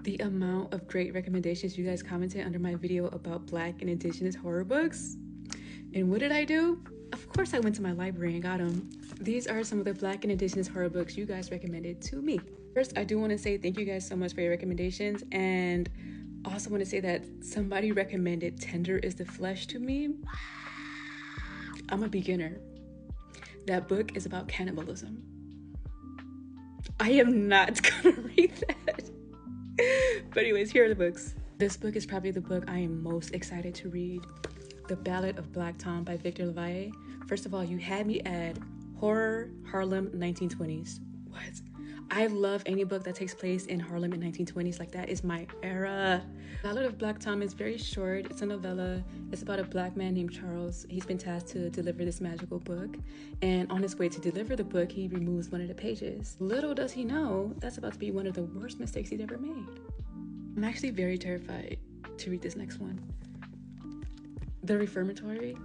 The amount of great recommendations you guys commented under my video about Black and Indigenous horror books. And what did I do? Of course I went to my library and got them. These are some of the Black and Indigenous horror books you guys recommended to me. First, I do want to say thank you guys so much for your recommendations, and also want to say that somebody recommended Tender is the Flesh to me. I'm a beginner. That book is about cannibalism. I am not gonna read that. But anyways, here are the books. This book is probably the book I am most excited to read. The Ballad of Black Tom by Victor LaValle. First of all, you had me add horror, Harlem, 1920s. What? I love any book that takes place in Harlem in 1920s. Like, that is my era. Ballad of Black Tom is very short. It's a novella. It's about a black man named Charles. He's been tasked to deliver this magical book. And on his way to deliver the book, he removes one of the pages. Little does he know, that's about to be one of the worst mistakes he's ever made. I'm actually very terrified to read this next one. The Reformatory.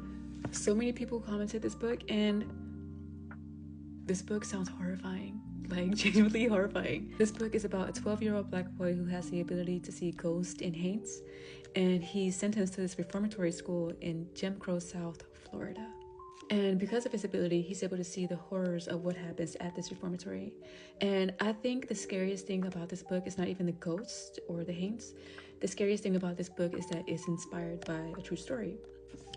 So many people commented this book, and this book sounds horrifying. Like, genuinely horrifying. This book is about a 12-year-old black boy who has the ability to see ghosts and haints, and he's sentenced to this reformatory school in Jim Crow South, Florida. And because of his ability, he's able to see the horrors of what happens at this reformatory. And I think the scariest thing about this book is not even the ghosts or the haints. The scariest thing about this book is that it's inspired by a true story.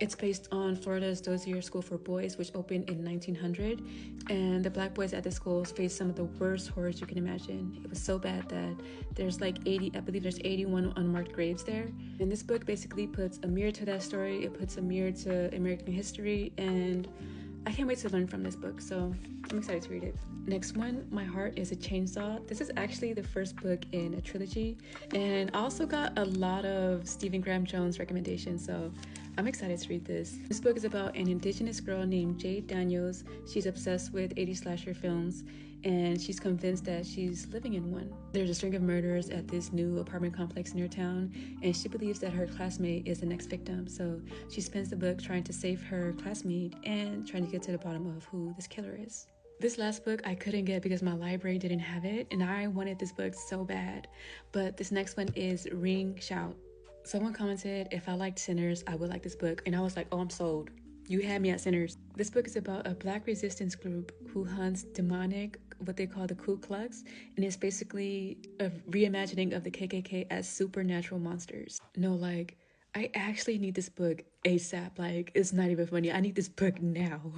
It's based on Florida's Dozier School for Boys, which opened in 1900, and the black boys at the schools faced some of the worst horrors you can imagine. It was so bad that there's like 81 unmarked graves there. And this book basically puts a mirror to that story. It puts a mirror to American history, and I can't wait to learn from this book, so I'm excited to read it. Next one, My Heart is a Chainsaw. This is actually the first book in a trilogy, and I also got a lot of Stephen Graham Jones recommendations, so I'm excited to read this. This book is about an Indigenous girl named Jade Daniels. She's obsessed with 80s slasher films, and she's convinced that she's living in one. There's a string of murders at this new apartment complex near town, and she believes that her classmate is the next victim. So she spends the book trying to save her classmate and trying to get to the bottom of who this killer is. This last book I couldn't get because my library didn't have it, and I wanted this book so bad. But this next one is Ring Shout. Someone commented, if I liked Sinners, I would like this book. And I was like, oh, I'm sold. You had me at Sinners. This book is about a black resistance group who hunts demonic, what they call the Ku Klux, and it's basically a reimagining of the KKK as supernatural monsters. No, like, I actually need this book ASAP. Like, it's not even funny. I need this book now.